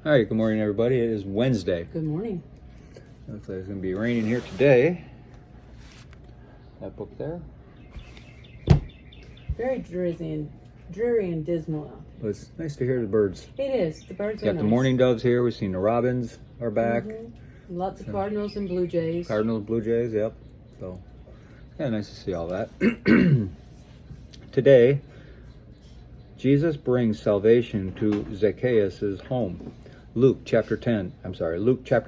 All right, good morning, everybody. It is Wednesday. Good morning. Looks like it's going to be raining here today. That book there. Very dreary and dismal out. But it's nice to hear the birds. It is. The birds are Got nice. the mourning doves here. We've seen the robins are back. Mm-hmm. Lots of cardinals and blue jays. Cardinals, blue jays, yep. So, yeah, nice to see all that. Today, Jesus brings salvation to Zacchaeus' home. Luke chapter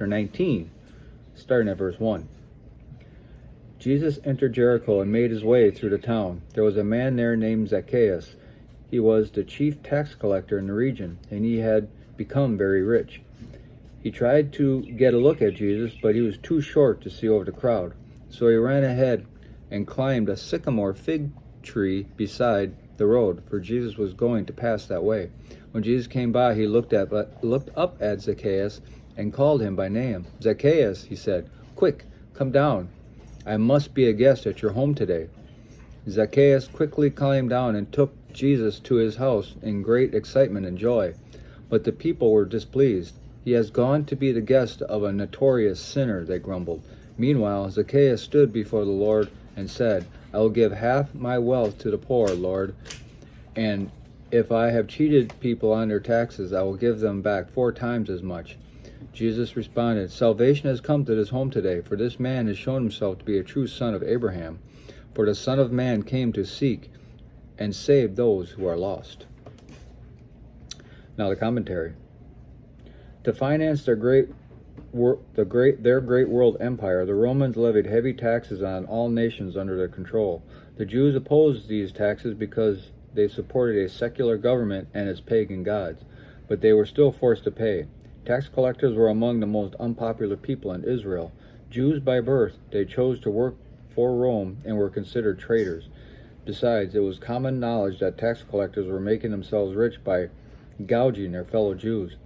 19, starting at verse 1. Jesus entered Jericho and made his way through the town. There was a man there named Zacchaeus. He was the chief tax collector in the region, and he had become very rich. He tried to get a look at Jesus, but he was too short to see over the crowd. So he ran ahead and climbed a sycamore fig tree beside the road, for Jesus was going to pass that way. When Jesus came by, he looked up at Zacchaeus and called him by name. "Zacchaeus," he said, "quick, come down. I must be a guest at your home today." Zacchaeus quickly climbed down and took Jesus to his house in great excitement and joy. But the people were displeased. "He has gone to be the guest of a notorious sinner," they grumbled. Meanwhile, Zacchaeus stood before the Lord and said, "I will give half my wealth to the poor, Lord, and if I have cheated people on their taxes, I will give them back 4 times as much." Jesus responded, "Salvation has come to this home today, for this man has shown himself to be a true son of Abraham. For the Son of Man came to seek and save those who are lost." Now the commentary. To finance their great world empire, the Romans levied heavy taxes on all nations under their control. The Jews opposed these taxes because they supported a secular government and its pagan gods, but they were still forced to pay. Tax collectors were among the most unpopular people in Israel. Jews by birth, they chose to work for Rome and were considered traitors. Besides, it was common knowledge that tax collectors were making themselves rich by gouging their fellow Jews.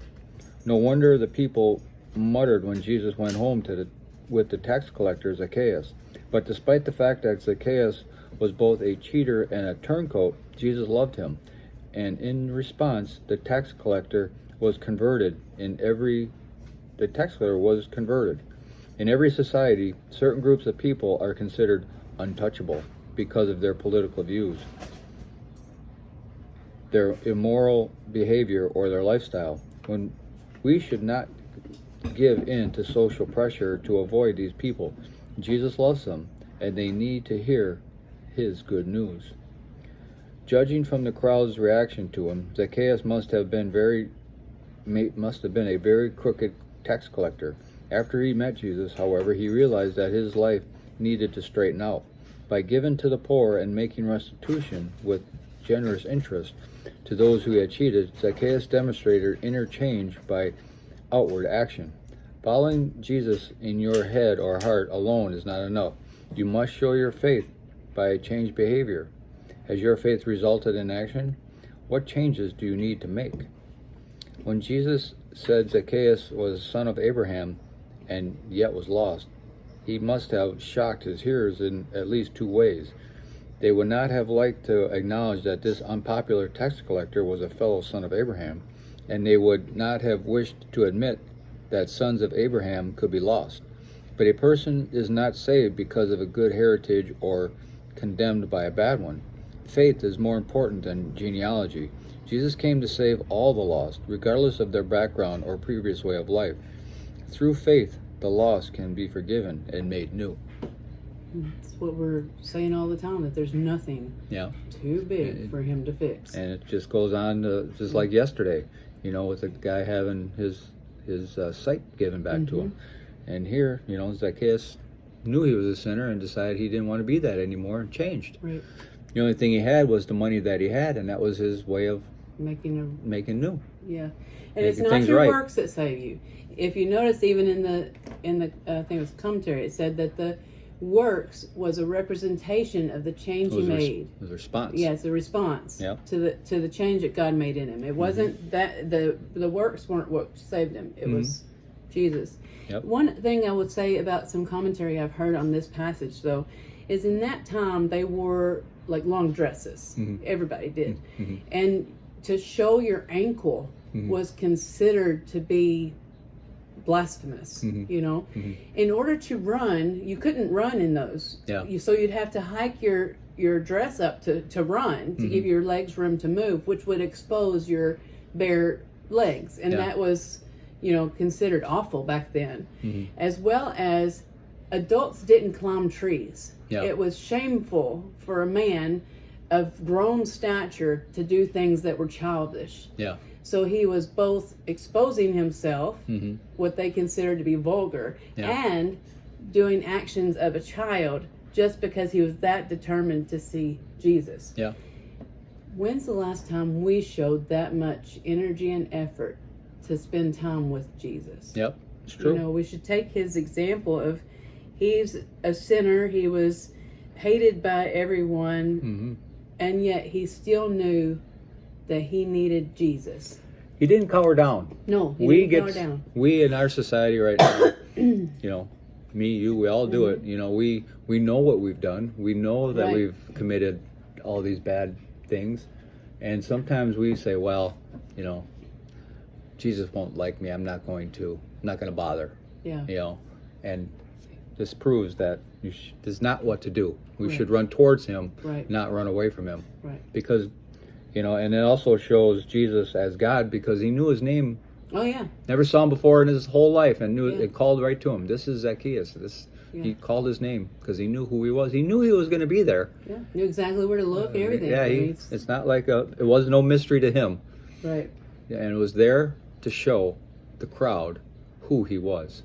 No wonder the people muttered when Jesus went home with the tax collector Zacchaeus. But despite the fact that Zacchaeus was both a cheater and a turncoat, Jesus loved him, and in response, the tax collector was converted. In every society, certain groups of people are considered untouchable because of their political views, their immoral behavior, or their lifestyle. When we should not give in to social pressure to avoid these people. Jesus loves them, and they need to hear his good news. Judging from the crowd's reaction to him, Zacchaeus must have been a very crooked tax collector. After he met Jesus, however, he realized that his life needed to straighten out. By giving to the poor and making restitution with generous interest to those who he had cheated, Zacchaeus demonstrated inner change by outward action. Following Jesus in your head or heart alone is not enough. You must show your faith by changed behavior. Has your faith resulted in action? What changes do you need to make? When Jesus said Zacchaeus was son of Abraham and yet was lost, he must have shocked his hearers in at least 2 ways. They would not have liked to acknowledge that this unpopular tax collector was a fellow son of Abraham, and they would not have wished to admit that sons of Abraham could be lost. But a person is not saved because of a good heritage or condemned by a bad one. Faith is more important than genealogy. Jesus came to save all the lost, regardless of their background or previous way of life. Through faith, the lost can be forgiven and made new. That's what we're saying all the time, that there's nothing too big for him to fix. And it just goes on to, just like yesterday, with a guy having his sight given back to him. And here, Zacchaeus knew he was a sinner and decided he didn't want to be that anymore and changed. Right. The only thing he had was the money that he had, and that was his way of making new. Yeah. And it's not your works that save you. If you notice, even in the I think it was commentary, it said that the works was a representation of the change he made. It was a response. Yeah, it's a response to the change that God made in him. It wasn't that the works weren't what saved him. It was Jesus. Yep. One thing I would say about some commentary I've heard on this passage, though, is in that time they wore like long dresses. Everybody did. And to show your ankle was considered to be blasphemous. You know, in order to run, you couldn't run in those. So you'd have to hike your dress up to run, to give your legs room to move, which would expose your bare legs, and that was, you know, considered awful back then. As well as adults didn't climb trees. It was shameful for a man of grown stature to do things that were childish. So he was both exposing himself, what they considered to be vulgar, and doing actions of a child just because he was that determined to see Jesus. When's the last time we showed that much energy and effort to spend time with Jesus? It's true. You know, we should take his example of, he's a sinner, he was hated by everyone, and yet he still knew that he needed Jesus. He didn't cower down. No, he didn't cower down. We in our society right now, you know, me, you, we all do it. You know, we know what we've done. We know that we've committed all these bad things. And sometimes we say, well, you know, Jesus won't like me. I'm not going to bother. You know, and this proves that this is not what to do. We should run towards him, not run away from him. Because, you know, and it also shows Jesus as God, because he knew his name. Never saw him before in his whole life, and knew it called right to him. This is Zacchaeus. He called his name because he knew who he was. He knew he was going to be there. Knew exactly where to look, everything. It's not like it was no mystery to him. And it was there to show the crowd who he was.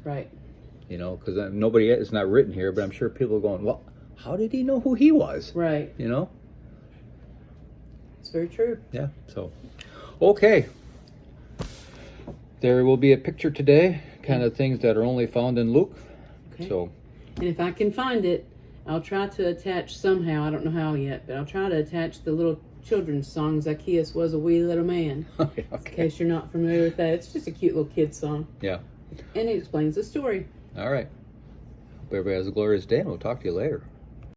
You know, because it's not written here, but I'm sure people are going, well, how did he know who he was? You know? It's very true. So, okay. There will be a picture today, kind of things that are only found in Luke. So, and if I can find it, I'll try to attach somehow, I don't know how yet, but I'll try to attach the little children's song, Zacchaeus was a wee little man. In case you're not familiar with that. It's just a cute little kid's song. And it explains the story. All right. Hope everybody has a glorious day, and we'll talk to you later.